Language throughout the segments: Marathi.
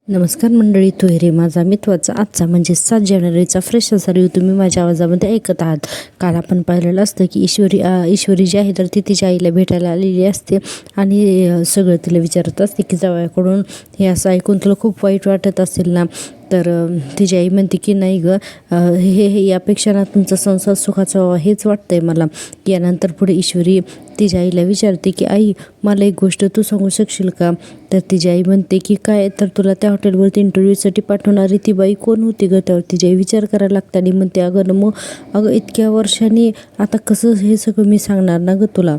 नमस्कार मंडळी, तो रे माझा मित्वाचा आजचा म्हणजे 7 जानेवारीचा फ्रेश असा रिव्ह्यू तुम्ही माझ्या आवाजामध्ये ऐकत आहात. काल आपण पाहिलेलं असतं की ईश्वरी जी आहे तर ती तिच्या आईला भेटायला आलेली असते आणि सगळं तिला विचारत असते की जावयाकडून हे असं ऐकून तुला खूप वाईट वाटत असेल ना. तर तिची आई म्हणते की नाही गं, हे यापेक्षा ना तुमचा संसार सुखाचा व्हावा हेच वाटतं आहे मला. यानंतर पुढे ईश्वरी तिच्या आईला विचारते की आई, मला एक गोष्ट तू सांगू शकशील का? तर तिची आई म्हणते की काय? तर तुला त्या हॉटेलवरती इंटरव्ह्यूसाठी पाठवणारी ती बाई कोण होती गं? त्यावर तिची आई विचार करायला लागते आणि म्हणते अगं इतक्या वर्षांनी आता कसं हे सगळं मी सांगणार ना गं तुला.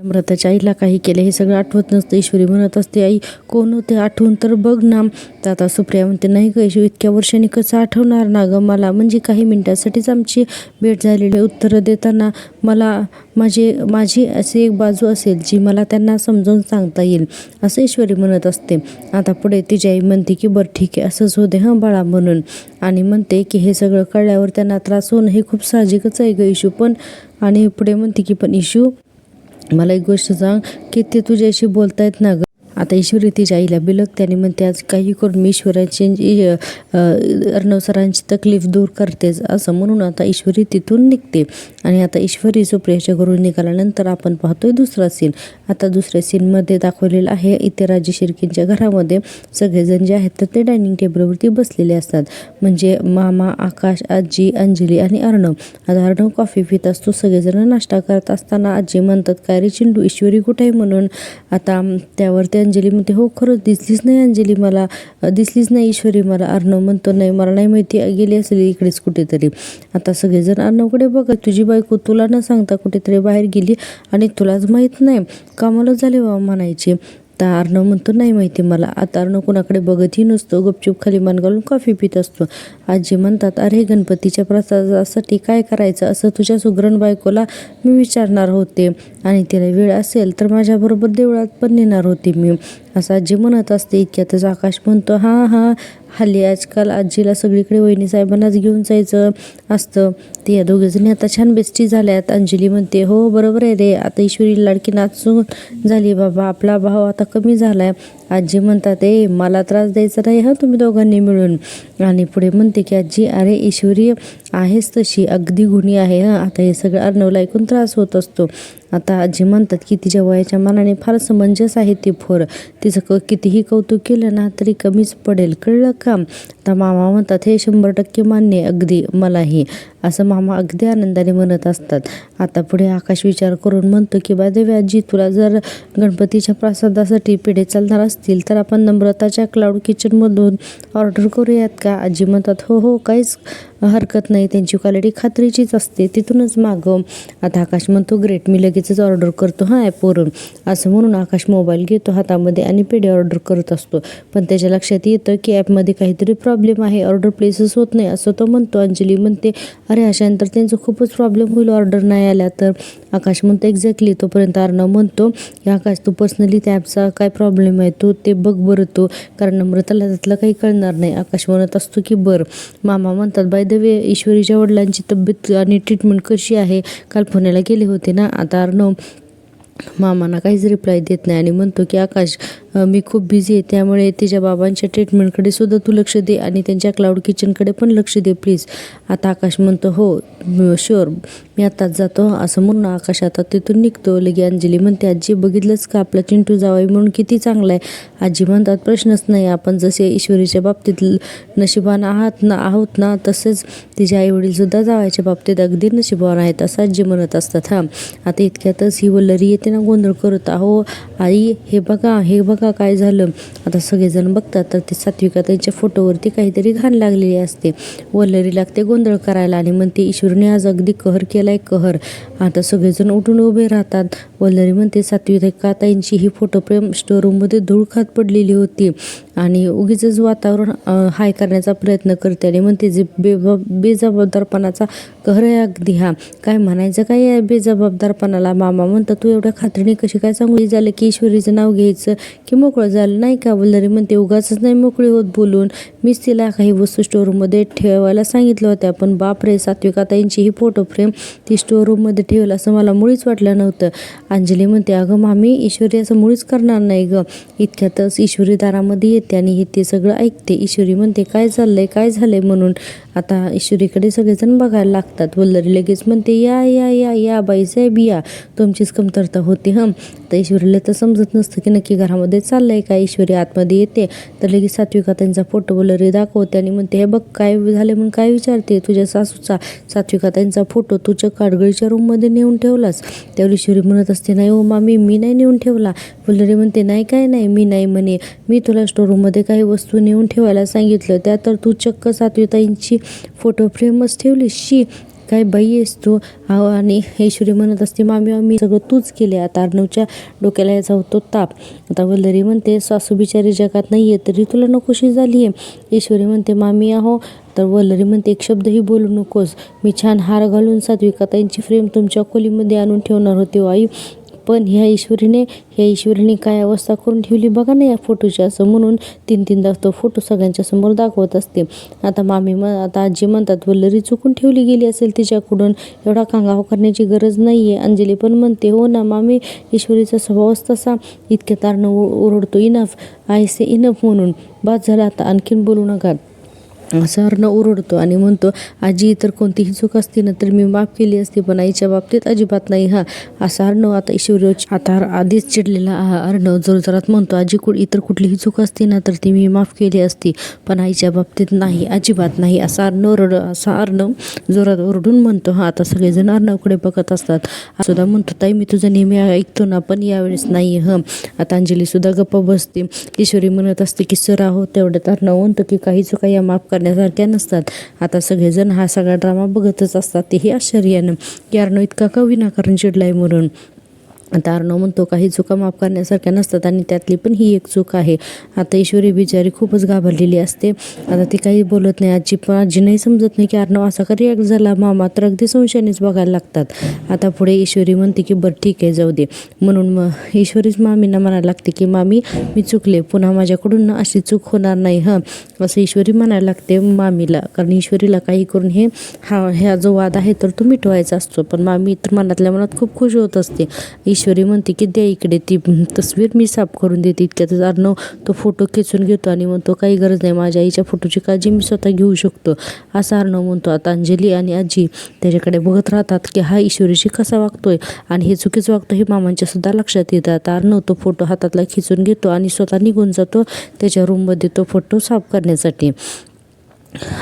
नम्रताच्या आईला काही केलं हे सगळं आठवत नसतं. ईश्वरी म्हणत असते, आई कोण होते आठवून तर बघ ना. तर आता सुप्रिया म्हणते, नाही गं ईश्वरी, इतक्या वर्षांनी कसं आठवणार ना गं मला, म्हणजे काही मिनिटासाठीच आमची भेट झालेली. उत्तरं देताना मला माझी अशी एक बाजू असेल जी मला त्यांना समजावून सांगता येईल असं ईश्वरी म्हणत असते. आता पुढे तिची आई म्हणते की बरं ठीक आहे, असंच होते हां बाळा म्हणून, आणि म्हणते की हे सगळं कळल्यावर त्यांना त्रास होणं हे खूप साहजिकच आहे गं इशू. पण आणि पुढे म्हणते की पण इशू, मला एक गोष्ट सांग की ते तुझ्याशी बोलतायत ना गं. आता ईश्वरी तिच्या आईला बिलगते आणि म्हणते, आज काही करून मी ईश्वराची अर्णव सरांची तकलीफ दूर करतेच असं म्हणून आता ईश्वरी तिथून निघते. आणि आता ईश्वरी सुप्रियाच्या घरून निघाल्यानंतर आपण पाहतोय दुसरा सीन. आता दुसऱ्या सीनमध्ये दाखवलेलं आहे इथे राजे शिर्केंच्या घरामध्ये सगळेजण जे आहेत तर ते डायनिंग टेबलवरती बसलेले असतात. म्हणजे मामा, आकाश, आजी, अंजली आणि अर्णव. आता अर्णव कॉफी पित असतो. सगळेजण नाश्ता करत असताना आजी म्हणतात, काय रे चिंटू, ईश्वरी कुठे आहे म्हणून. आता त्यावरती अंजली म्हणते, हो खरंच दिसलीच नाही अंजली मला, दिसलीच नाही ईश्वरी मला. अर्णव म्हणतो, नाही मला नाही माहिती, गेली असेल इकडेच कुठेतरी. आता सगळेजण अर्णवकडे बघत, तुझी बायको तुला न सांगता कुठेतरी बाहेर गेली आणि तुलाच माहीत नाही, कामाला झाले बाबा म्हणायची. तर अर्णव म्हणतो, नाही माहिती मला. आता अर्णव कोणाकडे बघतही नसतो, गपचूप खाली मान घालून कॉफी पित असतो. आजी म्हणतात, अरे गणपतीच्या प्रसादासाठी काय करायचं असं तुझ्या सुगरण बायकोला मी विचारणार होते आणि तिला वेळ असेल तर माझ्याबरोबर देवळात पण नेणार होते मी असं आजी म्हणत असते. इतक्यातच आकाश म्हणतो, हां हल्ली आजकाल आजीला सगळीकडे वहिनी साहेबांनाच घेऊन जायचं असतं. ते या दोघेजणी आता छान बेस्टी झाल्यात. अंजली म्हणते, हो बरोबर आहे रे, आता ईश्वरी लाडकी नाचून झाली बाबा, आपला भाव आता कमी झाला आहे. आजी म्हणतात, मला त्रास द्यायचा नाही हा तुम्ही दोघांनी मिळून. आणि पुढे म्हणते की आजी, अरे ईश्वरी आहेच तशी, अगदी गुणी आहे हां. आता हे सगळं अर्णवला ऐकून त्रास होत असतो. आता आजी म्हणतात की तिच्या वयाच्या मानाने फार समंजस आहे ती पोर, तिचं कितीही कौतुक केलं ना तरी कमीच पडेल, कळलं का. आता मामा म्हणतात, हे 100% मान्य, अगदी मलाही, असं मामा अगदी आनंदाने म्हणत असतात. आता पुढे आकाश विचार करून म्हणतो की बाय आजी, तुला जर गणपतीच्या प्रसादासाठी पेढे चालणार असतील तर आपण नम्रताच्या क्लाउड किचनमधून ऑर्डर करूयात का. आजी म्हणतात, हो काहीच हरकत नाही, त्यांची क्वालिटी खात्रीचीच असते, तिथूनच मागव. आता आकाश म्हणतो, ग्रेट, मी लगेचच ऑर्डर करतो हां ॲपवरून. असं म्हणून आकाश मोबाईल घेतो हातामध्ये आणि पेढे ऑर्डर करत असतो. पण त्याच्या लक्षात येतं की ॲपमध्ये काहीतरी प्रॉब्लेम आहे, ऑर्डर प्लेसच होत नाही असं तो म्हणतो. अंजली म्हणते, अरे अशानंतर त्यांचं खूपच प्रॉब्लेम होईल ऑर्डर नाही आल्या तर. आकाश म्हणतो, एक्झॅक्टली. तोपर्यंत अर्णव म्हणतो, आकाश तू पर्सनली त्या ॲपचा काय प्रॉब्लेम आहे तो ते बघ बरं तो, कारण नम्रताला त्यातलं काही कळणार नाही. आकाश म्हणत असतो की बरं. मामा म्हणतात, बाय द वे ईश्वरीच्या वडिलांची तब्येत आणि ट्रीटमेंट कशी आहे, काल पुण्याला गेले होते ना. आता अर्णव मामांना काहीच रिप्लाय देत नाही आणि म्हणतो की आकाश, मी खूप बिझी आहे, त्यामुळे तिच्या बाबांच्या ट्रीटमेंटकडे सुद्धा तू लक्ष दे आणि त्यांच्या क्लाउड किचनकडे पण लक्ष दे प्लीज. आता आकाश म्हणतो, हो शुअर, मी आत्ताच जातो असं म्हणून आकाश आता तिथून निघतो. लगे अंजली म्हणते, आजी बघितलंच का आपला चिंटू जावई म्हणून किती चांगला आहे. आजी म्हणतात, प्रश्नच नाही, आपण जसे ईश्वरीच्या बाबतीत नशिबान आहोत ना तसेच तिच्या आईवडीलसुद्धा जावायच्या बाबतीत अगदी नशिबान आहेत असं आजी म्हणत असतात हां. आता इतक्यातच ही वल्लरी येते ना गोंधळ करत, अहो आई हे बघा काय झालं. आता सगळेजण बघतात तर ते सात्विका त्यांच्या फोटोवरती काहीतरी घाण लागलेली असते. वल्लरी लागते गोंधळ करायला आणि म्हणते, ईश्वरीने आज अगदी कहर केलाय, कहर. आता सगळेजण उठून उभे राहतात. वल्लरी म्हणते, सात्विका ताईंची ही फोटोफ्रेम स्टोरूममध्ये धूळ खात पडलेली होती आणि उगीचच वातावरण हाय करण्याचा प्रयत्न करते आणि म्हणते, जे बेजबाबदारपणाचा कहर आहे अगदी हा. काय म्हणायचं काय आहे बेजबाबदारपणाला. मामा म्हणतात, तू एवढ्या खात्रीने कशी काय सांगू झालं की ईश्वरीचं नाव घ्यायचं की मोकळं झालं नाही का. वल्लरी म्हणते, उगाचच नाही मोकळी होत बोलून, मीच तिला काही वस्तू स्टोरूममध्ये ठेवायला सांगितलं होत्या, पण बापरे सात्विका ताईंची ही फोटो फ्रेम ती स्टोरूममध्ये ठेवलं असं मला मुळीच वाटलं नव्हतं. अंजली म्हणते, अगं मामी, ईश्वरी असं मुळीच करणार नाही गं. इतक्यातच ईश्वरी दारामध्ये येते येते आणि हे ते सगळं ऐकते. ईश्वरी म्हणते काय चाललंय काय झालंय म्हणून. आता ईश्वरीकडे सगळेजण बघायला लागतात. वल्लरी लगेच म्हणते या या या या बाईसाहेब या, तुमचीच कमतरता होती तर ईश्वरीला तर समजत नसतं की नक्की घरामध्ये चाललंय काय. ईश्वरी आतमध्ये येते तर लगेच सात्विका त्यांचा फोटो वल्लरी दाखवते आणि म्हणते हे बघ काय झालं म्हणून काय विचारते. तुझ्या सासूचा सात्विका त्यांचा फोटो तुझ्या काडगळीच्या रूममध्ये नेऊन ठेवलास. त्यावर ईश्वरी म्हणत असते नाही हो मामी मी नाही नेऊन ठेवला. वल्लरी म्हणते नाही काय नाही मी नाही म्हणे, मी तुला स्टोरूममध्ये काही वस्तू नेऊन ठेवायला सांगितलं त्या तर तू चक्क सात्विताईंची फोटो फ्रेमच ठेवली. शी काय बाई आहेस तू. आणि ईश्वरी म्हणत असते मामी मी सगळं तूच केले. आता अर्णवच्या डोक्याला याचा होतो ताप. आता वल्लरी म्हणते सासू बिचारी जगात नाही आहे तरी तुला नकोशी झाली आहे. ईश्वरी म्हणते मामी आहो. तर वल्लरी म्हणते एक शब्दही बोलू नकोस. मी छान हार घालून सात्विकाताईंची फ्रेम तुमच्या खोलीमध्ये आणून ठेवणार होते आई, पण ह्या ईश्वरीने काय अवस्था करून ठेवली बघा ना या फोटोची. असं म्हणून तीनदा तो फोटो सगळ्यांच्या समोर दाखवत असते. आता आजी म्हणतात वल्लरी चुकून ठेवली गेली असेल तिच्याकडून, एवढा कांगाव करण्याची गरज नाही आहे. अंजली पण म्हणते हो ना मामी ईश्वरीचा स्वभावच तसा. इतक्या तारणं ओरडतो इनफ आय से इनफ म्हणून, बाद झाला आता आणखीन बोलू नका असं अर्णव ओरडतो आणि म्हणतो आजी इतर कोणतीही चूक असती ना तर मी माफ केली असती पण आईच्या बाबतीत अजिबात नाही असं अर्णव आता ईश्वरी आता आधीच चिडलेला अर्णव जोरजोरात म्हणतो आजी इतर कुठलीही चूक असती ना तर ती मी माफ केली असती पण आईच्या बाबतीत नाही, अजिबात नाही असा अर्णव जोरात ओरडून म्हणतो. आता सगळेजण अर्णवकडे बघत असतात. सुद्धा म्हणतो ताई मी तुझं नेहमी ऐकतो ना पण यावेळेस नाही आता अंजली सुद्धा गप्प बसते. ईश्वरी म्हणत असते की सर आहो. तेवढ्यात अर्णव म्हणतो की काही चुका या माफ करण्यासारख्या नसतात. आता सगळेजण हा सगळा ड्रामा बघतच असतात. तेही आश्चर्यानं की अर्णव इतका का विनाकारण चिडलाय म्हणून. आता अर्णव म्हणतो काही चुका माफ करण्यासारख्या नसतात आणि त्यातली पण ही एक चूक आहे. आता ईश्वरी बिचारी खूपच घाबरलेली असते. आता ती काही बोलत नाही. आजी नाही समजत नाही की अर्णव असा का रिॲक्ट झाला. मामा तर अगदी संशयानेच बघायला लागतात. आता पुढे ईश्वरी म्हणते की बरं ठीक आहे जाऊ दे म्हणून मग ईश्वरीच मामींना म्हणायला लागते की मामी मी चुकले, पुन्हा माझ्याकडून अशी चूक होणार नाही असं ईश्वरी म्हणायला लागते मामीला. कारण ईश्वरीला काही करून ह्या जो वाद आहे तर तो मिटवायचा असतो. पण मामी तर मनातल्या मनात खूप खुश होत असते. ईश्वरी म्हणते की द्या इकडे ती तस्वीर मी साफ करून देते. इतक्यातच अर्णव तो फोटो खेचून घेतो आणि म्हणतो काही गरज नाही, माझ्या आईच्या फोटोची काळजी मी स्वतः घेऊ शकतो असं अर्णव म्हणतो. आता अंजली आणि आजी त्याच्याकडे बघत राहतात की हा ईश्वरीशी कसा वागतोय आणि हे चुकीचं वागतो हे मामांच्या सुद्धा लक्षात येतं. आता अर्णव तो फोटो हातातला खिचून घेतो आणि स्वतः निघून जातो त्याच्या रूममध्ये तो फोटो साफ करण्यासाठी.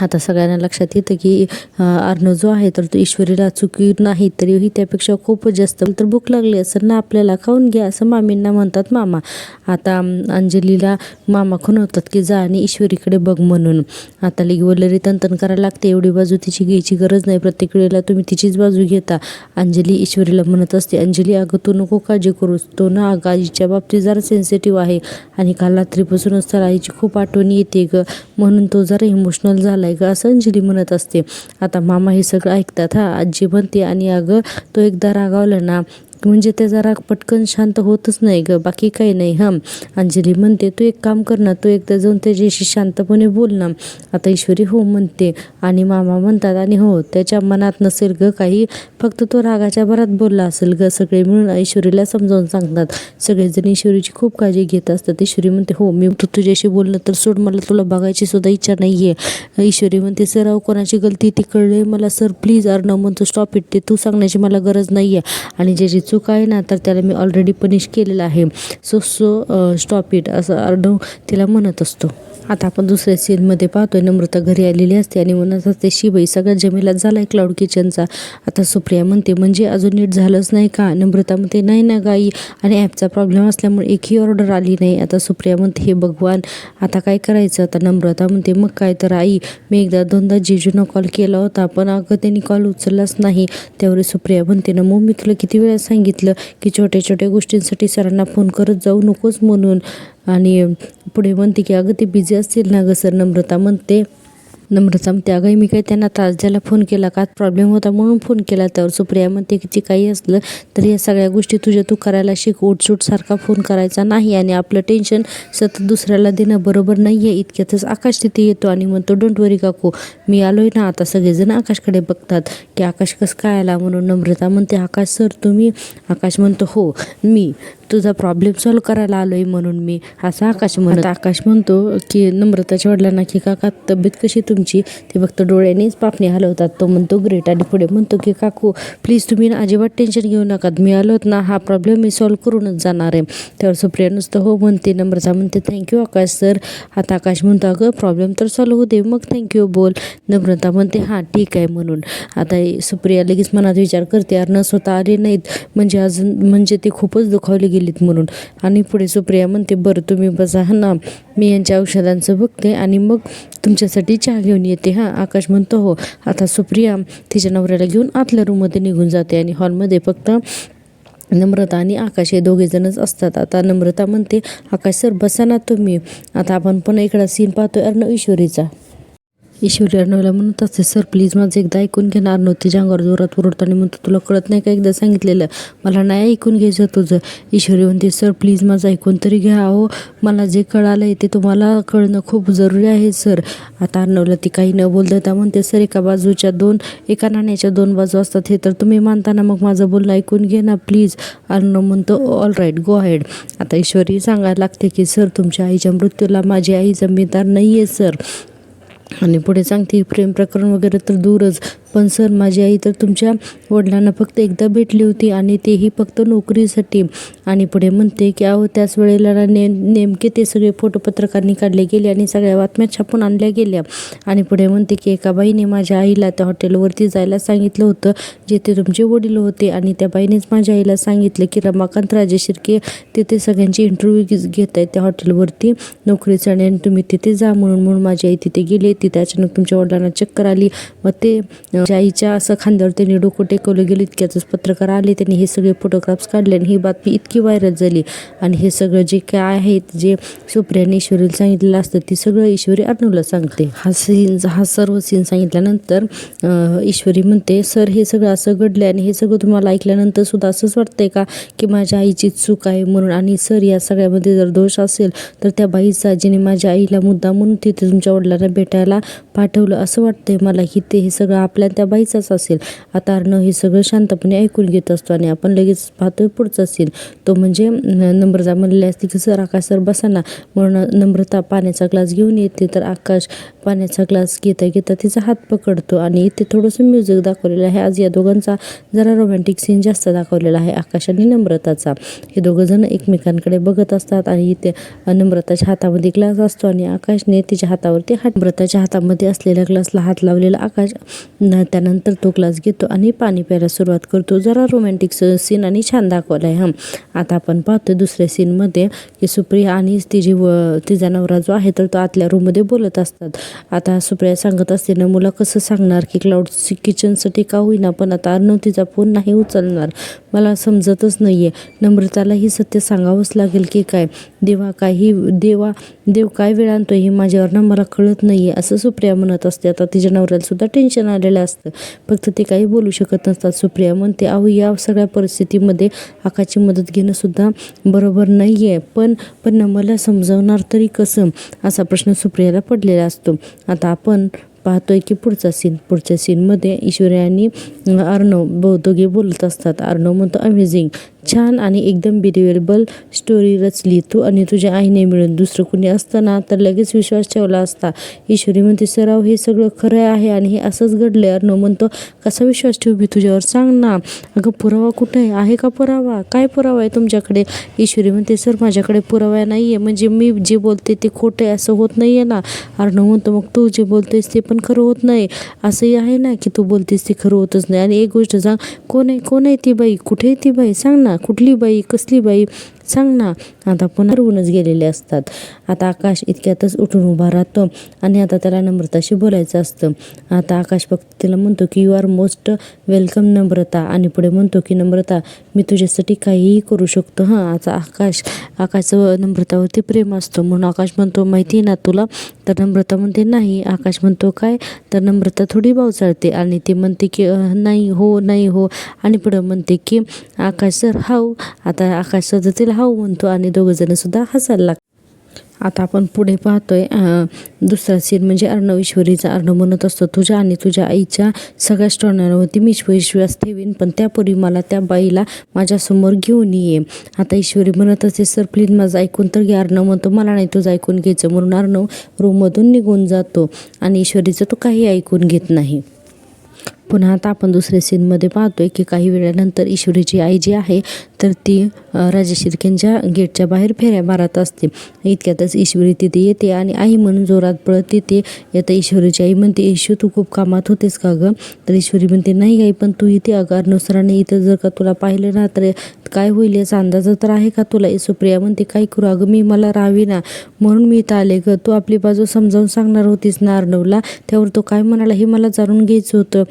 आता सगळ्यांना लक्षात येतं की अर्णव जो आहे तर तो ईश्वरीला चुकी नाही तरीही त्यापेक्षा खूपच जास्त तर भूक लागली असेल ना आपल्याला खाऊन घ्या असं मामींना म्हणतात मामा. आता अंजलीला मामा खुणवतात की जा आणि ईश्वरीकडे बघ म्हणून. आता वल्लरी तंतन करायला लागते एवढी बाजू तिची घ्यायची गरज नाही, प्रत्येक वेळेला तुम्ही तिचीच बाजू घेता. अंजली ईश्वरीला म्हणत असते अंजली अगं तू नको काळजी करूस, तो ना अगं आईच्या बाबतीत जरा सेन्सिटिव्ह आहे आणि काल रात्रीपासूनच त्याला आईची खूप आठवण येते ग म्हणून तो जरा इमोशनल झालाय ग असं अंजली म्हणत असते. आता मामा हे सगळं ऐकतात. आजी म्हणते आणि अगं तो एकदा रागावला ना म्हणजे त्याचा राग पटकन शांत होतच नाही ग, बाकी काही नाही अंजली म्हणते तू एक काम कर ना, तू एकदा जाऊन त्याच्याशी शांतपणे बोल ना. आता ईश्वरी हो म्हणते आणि मामा म्हणतात आणि हो त्याच्या मनात नसेल ग काही, फक्त तो रागाच्या भरात बोलला असेल ग. सगळे मिळून ईश्वरीला समजावून सांगतात. सगळेजण ईश्वरीची खूप काळजी घेत असतात. ईश्वरी म्हणते हो मी तुझ्याशी बोलणं तर सोड, मला तुला बघायची सुद्धा इच्छा नाही आहे. ईश्वरी म्हणते सर अहो कोणाची गलती ती कळले मला सर प्लीज. अर्णव म्हणतो स्टॉप इट, ते तू सांगण्याची मला गरज नाही आहे आणि ज्याची चूक आहे ना तर त्याला मी ऑलरेडी पनिश केलेलं आहे, सो स्टॉप इट असं अर्णव तिला म्हणत असतो. आता आपण दुसऱ्या सीनमध्ये पाहतोय नम्रता घरी आलेली असते आणि म्हणत असते शिबाई सगळ्यात जमेलात झालाय क्लाउड किचनचा. आता सुप्रिया म्हणते म्हणजे अजून नीट झालंच नाही का. नम्रता म्हणते नाही ना गाई आणि ॲपचा प्रॉब्लेम असल्यामुळे एकही ऑर्डर आली नाही. आता सुप्रिया म्हणते हे भगवान आता काय करायचं. आता नम्रता म्हणते मग काय तर आई मी एकदा दोनदा जिजूनं कॉल केला होता पण अगं त्यांनी कॉल उचललाच नाही. त्यावर सुप्रिया म्हणते ना मग मी तुला किती वेळा सांगितलं की छोट्या छोट्या गोष्टींसाठी सरांना फोन करत जाऊ नकोस म्हणून. आणि पुढे म्हणते की अगं ते बिझी असतील ना गं सर. नम्रता म्हणते अगं मी काय त्यांना त्रास द्यायला फोन केला का, प्रॉब्लेम होता म्हणून फोन केला. त्यावर सुप्रिया म्हणते की काही असलं तर या सगळ्या गोष्टी तू करायला शिक, उठसूट सारखा फोन करायचा नाही आणि आपलं टेन्शन सतत दुसऱ्याला देणं बरोबर नाही आहे. इतक्यातच आकाश तिथे येतो आणि म्हणतो डोंट वरी काकू मी आलोय ना. आता सगळेजण आकाशकडे बघतात की आकाश कसं काय आला म्हणून. नम्रता म्हणते आकाश सर तुम्ही. आकाश म्हणतो हो मी. तुझा प्रॉब्लेम सॉल्व्ह करायला आलोय म्हणून मी, असं आकाश म्हणत. आकाश म्हणतो की नम्रताच्या वडिलांना की काका तब्येत कशी तुमची, ते फक्त डोळ्यानेच पापणी हलवतात. तो म्हणतो ग्रेट आणि पुढे म्हणतो की काकू प्लीज तुम्ही ना अजिबात टेन्शन घेऊ नका, मी आलोत ना हा प्रॉब्लेम मी सॉल्व्ह करूनच जाणार आहे. त्यावर सुप्रिया नुसतं हो म्हणते. नम्रता म्हणते थँक्यू आकाश सर. आता आकाश म्हणतो अगं प्रॉब्लेम तर सॉल्व्ह होऊ दे मग थँक्यू बोल. नम्रता म्हणते हां ठीक आहे म्हणून. आता सुप्रिया लगेच मनात विचार करते अरे स्वतः आले नाहीत म्हणजे ते खूपच दुखावले गेलीत म्हणून. आणि पुढे सुप्रिया म्हणते बरं तुम्ही बसा ना, मी यांच्या औषधांचं बघते आणि मग तुमच्यासाठी चहा घेऊन येते हां. आकाश म्हणतो हो. आता सुप्रिया तिच्या नवऱ्याला घेऊन आतल्या रूममध्ये निघून जाते आणि हॉलमध्ये फक्त नम्रता आणि आकाश हे दोघेजणच असतात. आता नम्रता म्हणते आकाश सर बसा ना तुम्ही. आता आपण पण इकडा सीन पाहतोय अर्णव ईश्वरीचा. ईश्वरी अर्णवला म्हणत असते सर प्लीज माझं एकदा ऐकून घे ना. अर्णव तिच्या अंगावर जोरात ओरडताना म्हणतो तुला कळत नाही का, एकदा सांगितलेलं मला नाही ऐकून घ्यायचं तुझं. ईश्वरी म्हणते सर प्लीज माझं ऐकून तरी घ्या. अहो मला जे कळालं आहे ते तुम्हाला कळणं खूप जरुरी आहे सर. आता अर्णवला ती काही न बोलता म्हणते सर एका नाण्याच्या दोन बाजू असतात हे तर तुम्ही मानताना मग माझं बोलणं ऐकून घे ना प्लीज. अर्णव म्हणतो ऑल राईट गो अहेड. आता ईश्वरी सांगायला लागते की सर तुमच्या आईच्या मृत्यूला माझी आई जबाबदार नाही आहे सर. आणि पुढे सांगते प्रेम प्रकरण वगैरे तर दूरच, पण सर माझी आई तर तुमच्या वडिलांना फक्त एकदा भेटली होती आणि तेही फक्त नोकरीसाठी. आणि पुढे म्हणते की अहो त्याच वेळेला नेमके ते सगळे फोटो पत्रकारांनी काढले गेले आणि सगळ्या बातम्या छापून आणल्या गेल्या. आणि पुढे म्हणते की एका बाईने माझ्या आईला त्या हॉटेलवरती जायला सांगितलं होतं जिथे तुमचे वडील होते आणि त्या बाईनेच माझ्या आईला सांगितलं की रमाकांत राजेशिर्के तिथे सगळ्यांची इंटरव्ह्यू घेत आहेत त्या हॉटेलवरती नोकरीसाठी आणि तुम्ही तिथे जा म्हणून माझी आई तिथे गेली. तिथे अचानक तुमच्या वडिलांना चक्कर आली. मग ते आईच्या असं खांद्यावर त्यांनी डोकं टेकवलं गेलं. इतक्यातच पत्रकार आले, त्यांनी हे सगळे फोटोग्राफ्स काढले आणि ही बातमी इतकी व्हायरल झाली. आणि हे सगळं जे काय आहे जे सुप्रियाने ईश्वरीला सांगितलेलं असतं ते सगळं ईश्वरी अर्णवला सांगते. हा सर्व सीन सांगितल्यानंतर ईश्वरी म्हणते सर हे सगळं असं घडलं आणि हे सगळं तुम्हाला ऐकल्यानंतर सुद्धा असंच वाटतंय का की माझ्या आईची चूक आहे म्हणून. आणि सर या सगळ्यामध्ये जर दोष असेल तर त्या बाईचा जिने माझ्या आईला मुद्दा म्हणून तिथे तुमच्या वडिलांना भेटायला पाठवलं असं वाटतंय मला की ते हे सगळं आपल्या त्या बाईचाच असेल. आता अर्णव हे सगळं शांतपणे ऐकून घेत असतो आणि आपण लगेच पाहतोय पुढचा सीन. तो म्हणजे नम्रता म्हणलेली असते की सर आकाश सर बसा ना. म्हणून नम्रता पाण्याचा ग्लास घेऊन येते तर आकाश पाण्याचा ग्लास घेता तिचा हात पकडतो आणि इथे थोडंसं म्युझिक दाखवलेलं आहे. आज या दोघांचा जरा रोमॅन्टिक सीन जास्त दाखवलेला आहे आकाश आणि नम्रताचा. हे दोघं जण एकमेकांकडे बघत असतात आणि इथे नम्रताच्या हातामध्ये ग्लास असतो आणि आकाशने तिच्या हातावरती नम्रताच्या हातामध्ये असलेल्या ग्लासला हात लावलेला आकाश त्यानंतर तो ग्लास घेतो आणि पाणी प्यायला सुरुवात करतो. जरा रोमॅन्टिक सीन आणि छान दाखवला आहे. आता आपण पाहतोय दुसऱ्या सीनमध्ये की सुप्रिया आणि तिचा नवरा जो आहे तर तो आतल्या रूममध्ये बोलत असतात. आता सुप्रिया सांगत असते ना मुला कसं सांगणार की क्लाउड किचनसाठी का होईना पण आता अर्णव तिचा फोन नाही उचलणार. मला समजतच नाही आहे. नम्रताला ही सत्य सांगावंच लागेल की काय देव काय वेळ आणतोय हे माझ्यावरनं मला कळत नाही आहे असं सुप्रिया म्हणत असते. आता तिच्या नवऱ्याला सुद्धा टेन्शन आलेलं असतं, फक्त ते काही बोलू शकत नसतात. सुप्रिया म्हणते अहो या सगळ्या परिस्थितीमध्ये आकाशची मदत घेणं सुद्धा बरोबर नाही आहे, पण मला समजावणार तरी कसं असा प्रश्न सुप्रियाला पडलेला असतो. आता आपण पाहतोय की पुढच्या सीनमध्ये ईश्वरी आणि अर्णव दोघे बोलत असतात. अर्णव म्हणतो अमेझिंग, छान आणि एकदम बिलिव्हेबल स्टोरी रचली तू आणि तुझ्या आईने मिळून. दुसरं कुणी असतं ना तर लगेच विश्वास ठेवला असता. ईश्वरी म्हणते सराव हे सगळं खरं आहे आणि हे असंच घडलं. अर्णव म्हणतो कसा विश्वास ठेवू मी तुझ्यावर, सांग ना. अगं पुरावा कुठे आहे का पुरावा, काय पुरावा आहे तुमच्याकडे. ईश्वरी म्हणते सर माझ्याकडे पुरावा नाही आहे, म्हणजे मी जे बोलते ते खोटं आहे असं होत नाही आहे ना. अर्णव म्हणतो मग तू जे बोलतेस ते पण खरं होत नाही. असंही आहे ना की तू बोलतेस ते खरं होतच नाही. आणि एक गोष्ट सांग, कोण आहे ती बाई, कुठे आहे ती बाई, सांग ना. कुठली बाई, कसली बाई, सांग ना. आता पुन्हा हरवूनच गेलेले असतात. आता आकाश इतक्यातच उठून उभा राहतो आणि आता त्याला नम्रताशी बोलायचं असतं. आता आकाश फक्त तिला म्हणतो की यू आर मोस्ट वेलकम नम्रता आणि पुढे म्हणतो की नम्रता मी तुझ्यासाठी काहीही करू शकतो. आता आकाशचं नम्रतावरती प्रेम असतो म्हणून आकाश म्हणतो माहिती आहे ना तुला. तर नम्रता म्हणते नाही. आकाश म्हणतो काय. तर नम्रता थोडी बावचाळते आणि ती म्हणते की नाही हो आणि पुढं म्हणते की आकाश सर हाऊ. आता आकाश सुद्धा तिला हाऊ म्हणतो आणि दोघं जण सुद्धा हसायला लागतात. आता आपण पुढे पाहतोय दुसरा सीन म्हणजे अर्णव ईश्वरीचा. अर्णव म्हणत असतो, तुझ्या आणि तुझ्या आईच्या सगळ्या स्टोनांवरती मी विश्वास ठेवीन, पण त्यापूर्वी मला त्या बाईला माझ्यासमोर घेऊन ये. आता ईश्वरी म्हणत असते, सर प्लीज माझं ऐकून तर घ्या. अर्णव म्हणतो, मला नाही तुझं ऐकून घ्यायचं. म्हणून अर्णव रूममधून निघून जातो आणि ईश्वरीचं तो काही ऐकून घेत नाही. पुन्हा आता आपण दुसऱ्या सीनमध्ये पाहतोय की काही वेळानंतर ईश्वरीची आई जी आहे तर ती राजेश शिर्केंच्या गेटच्या बाहेर फेऱ्या मारत असते. इतक्यातच ईश्वरी तिथे येते आणि आई म्हणून जोरात पळत येते. आता ईश्वरीची आई म्हणते, ईशू तू खूप कामात होतेस का गं? तर ईश्वरी म्हणते, नाही आई, पण तू इथे अगं अर्णव सरांनी इथं जर का तुला पाहिलं ना तर काय होईल याचा अंदाज तर आहे का तुला? सुप्रिया म्हणते, काय करू अगं, मला राहावी ना म्हणून मी इथं आले गं. तू आपली बाजू समजावून सांगणार होतीस ना अर्णवला, त्यावर तो काय म्हणाला हे मला जाणून घ्यायचं होतं.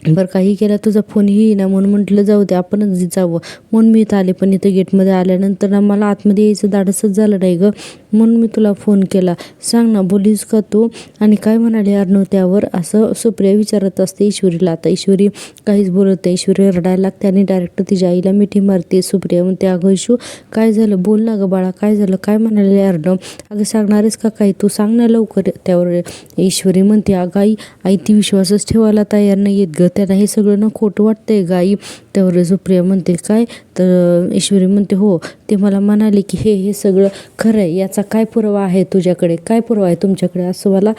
बरं काही केला तुझा फोनही येईना म्हणून म्हटलं जाऊ दे आपणच जावं म्हणून मी इथं आले. पण इथं गेटमध्ये आल्यानंतर ना मला आतमध्ये यायचं धाडसच झालं नाही गं, म्हणून मी तुला फोन केला. सांग ना बोलीस का तू? आणि काय म्हणाले अर्णव त्यावर, असं सुप्रिया विचारत असते ईश्वरीला. आता ईश्वरी काहीच बोलत नाही. ईश्वरी रडायला लागते आणि डायरेक्ट तिच्या आईला मिठी मारते. सुप्रिया म्हणते, अगं ईशू काय झालं, बोल ना गं बाळा, काय झालं, काय म्हणाले अर्णव? अगं सांगणारेस का काही, तू सांग ना लवकर. त्यावर ईश्वरी म्हणते, अगं आई ती विश्वासच ठेवायला तयार नाही येत गं, त्याला हे सगळं ना खोटं वाटतंय गाई. त्यावर सुप्रिया म्हणते, काय? तर ईश्वरी म्हणते, हो ते मला म्हणाले की हे सगळं खरं आहे. याचा काय पुरावा आहे तुझ्याकडे, काय पुरावा आहे तुमच्याकडे, असं मला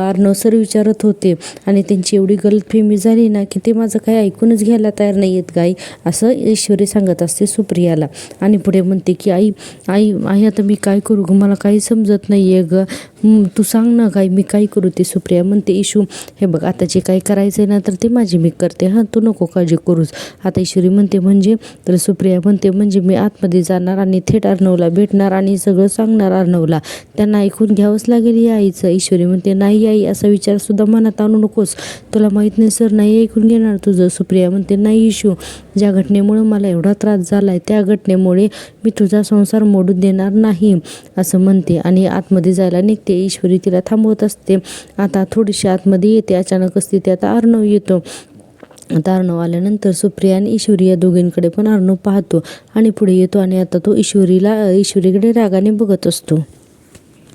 अर्णव सर विचारत होते. आणि त्यांची एवढी गलतफहमी झाली ना की ते माझं काही ऐकूनच घ्यायला तयार नाही आहेत गाई, असं ईश्वरी सांगत असते सुप्रियाला. आणि पुढे म्हणते की आई आई आई आता मी काय करू गं, मला काही समजत नाही आहे गं, तू सांग ना काय, मी काय करू? ते सुप्रिया म्हणते, ईशू हे बघ आता जे काही करायचं आहे ना तर ते माझी मी करते, हां तू नको काळजी करूच. आता ईश्वरी म्हणते, म्हणजे? तर सुप्रिया म्हणते, म्हणजे मी आतमध्ये जाणार आणि थेट अर्णवला भेटणार आणि सगळं सांगणार अर्णवला, त्यांना ऐकून घ्यावंच लागेल या आईचं. ईश्वरी म्हणते, नाही आई असा विचारसुद्धा मनात आणू नकोस, तुला माहीत नाही सर नाही ऐकून घेणार तुझं. सुप्रिया म्हणते, नाही ईशू, ज्या घटनेमुळं मला एवढा त्रास झाला आहे त्या घटनेमुळे मी तुझा संसार मोडून देणार नाही, असं म्हणते आणि आतमध्ये जायला निघते. ईश्वरी तिला थांबवत असते. आता थोडीशी आतमध्ये येते. अचानकच तिथे आता अर्णव येतो. आता अर्णव आल्यानंतर सुप्रिया आणि ईश्वरी या दोघींकडे पण अर्णव पाहतो आणि पुढे येतो आणि आता तो ईश्वरीकडे रागाने बघत असतो.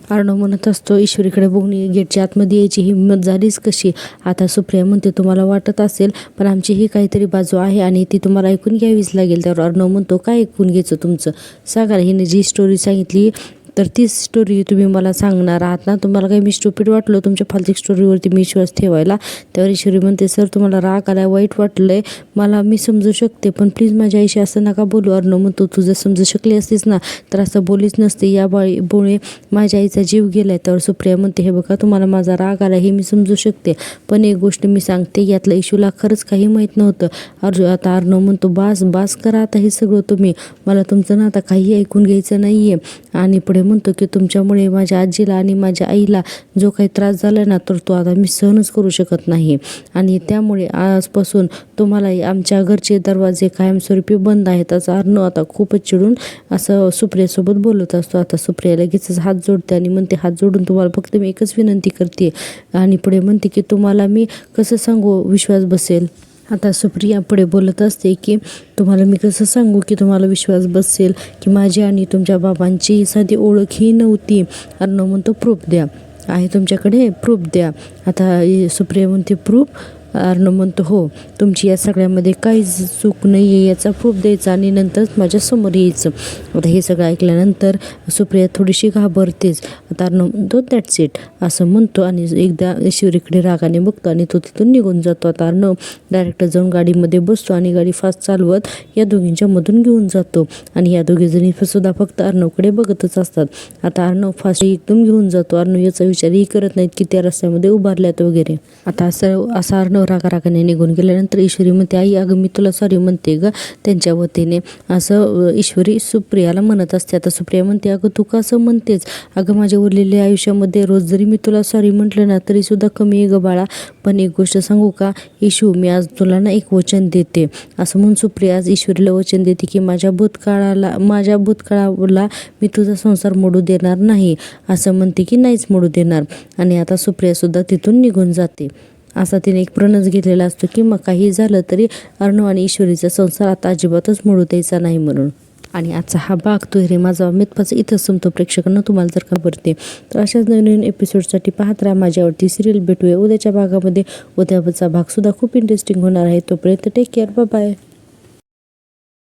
अर्णव म्हणत असतो, ईश्वरीकडे बघून गेटच्या आतमध्ये यायची हिंमत झालीच कशी? आता सुप्रिया म्हणते, तुम्हाला वाटत असेल पण आमची ही काहीतरी बाजू आहे आणि ती तुम्हाला ऐकून घ्यावीच लागेल. त्यावर अर्णव म्हणतो, काय ऐकून घ्यायचं तुमचं, सांगा. हिने जी स्टोरी सांगितली तर तीच स्टोरी तुम्ही मला सांगणार आहात ना? तुम्हाला काही मी स्टुपिड वाटलं तुमच्या फालतूक स्टोरीवरती मी विश्वास ठेवायला? त्यावर ईश्वरी म्हणते, सर तुम्हाला राग आला, वाईट वाटलंय मला, मी समजू शकते, पण प्लीज माझ्या आईशी असं नका बोलू. अर्णव म्हणतो, तू जर समजू शकली असतीस ना तर असं बोलीच नसते, या बाईमुळे माझ्या आईचा जीव गेलाय. त्यावर सुप्रिया म्हणते, हे बघा तुम्हाला माझा राग आला हे मी समजू शकते, पण एक गोष्ट मी सांगते, यातलं ईशूला खरंच काही माहीत नव्हतं. आता अर्णव म्हणतो, बास करा आता हे सगळं तुम्ही, मला तुमचं ना आता काही ऐकून घ्यायचं नाही आहे. आणि पुढे म्हणतो की तुमच्यामुळे माझ्या आजीला आणि माझ्या आईला जो काही त्रास झाला ना तर तो आता मी सहनच करू शकत नाही आणि त्यामुळे आजपासून तुम्हाला आमच्या घरचे दरवाजे कायमस्वरूपी बंद आहेत. असं अर्णव आता खूपच चिडून असं सुप्रियासोबत बोलत असतो. आता सुप्रिया लगेचच हात जोडते आणि म्हणते, हात जोडून तुम्हाला फक्त मी एकच विनंती करते. आणि पुढे म्हणते की तुम्हाला मी कसं सांगू विश्वास बसेल? आता सुप्रिया पुढे बोलत असते की तुम्हाला मी कसं सांगू की तुम्हाला विश्वास बसेल की माझी आणि तुमच्या बाबांची साधी ओळखही नव्हती. अर्णव म्हणतो, प्रूफ द्या, आहे तुमच्याकडे प्रूफ द्या. आता सुप्रिया म्हणते, प्रूफ? अर्णव म्हणतो, हो तुमची या सगळ्यामध्ये काहीच चूक नाही आहे याचा प्रूफ द्यायचा आणि नंतरच माझ्यासमोर यायचं. आता हे सगळं ऐकल्यानंतर सुप्रिया थोडीशी घाबरतेच. आता अर्णव म्हणतो, दॅट्स इट असं म्हणतो आणि एकदा ईश्वरीकडे रागाने बघतो आणि तो तिथून निघून जातो. आता अर्णव डायरेक्ट जाऊन गाडीमध्ये बसतो आणि गाडी फास्ट चालवत या दोघींच्या मधून घेऊन जातो आणि या दोघीजणी सुद्धा फक्त अर्णवकडे बघतच असतात. आता अर्णव फास्ट एकदम घेऊन जातो. अर्णव याचा विचारही करत नाहीत की त्या रस्त्यामध्ये उभारल्यात वगैरे. आता असा अर्णव रागाने निघून गेल्यानंतर ईश्वरी म्हणते, आई अगं मी तुला सॉरी म्हणते ग त्यांच्या वतीने, असं ईश्वरी सुप्रियाला म्हणत असते. आता सुप्रिया म्हणते, अगं तू का असं म्हणतेस? अगं माझ्या उरलेल्या आयुष्यामध्ये रोज जरी मी तुला सॉरी म्हटलं ना तरी सुद्धा कमी आहे ग बाळा. पण एक गोष्ट सांगू का ईशू, मी आज तुला ना एक वचन देते. असं म्हणून सुप्रिया आज ईश्वरीला वचन देते की माझ्या भूतकाळाला मी तुझा संसार मोडू देणार नाही, असं म्हणते की नाहीच मोडू देणार. आणि आता सुप्रिया सुद्धा तिथून निघून जाते. असा तिने एक प्रणच घेतलेला असतो की मग काही झालं तरी अर्णव आणि ईश्वरीचा संसार आता अजिबातच मोडू द्यायचा नाही म्हणून. आणि आजचा हा भाग तो रे माझा मिथवाचा इथंच संपतो. प्रेक्षकांना तुम्हाला जर का आवडते तर अशाच नवीन एपिसोडसाठी पाहत राहा माझी आवडती सिरियल. भेटूया उद्याच्या भागामध्ये. उद्याचा भाग सुद्धा खूप इंटरेस्टिंग होणार आहे. तोपर्यंत टेक केअर, बाय बाय.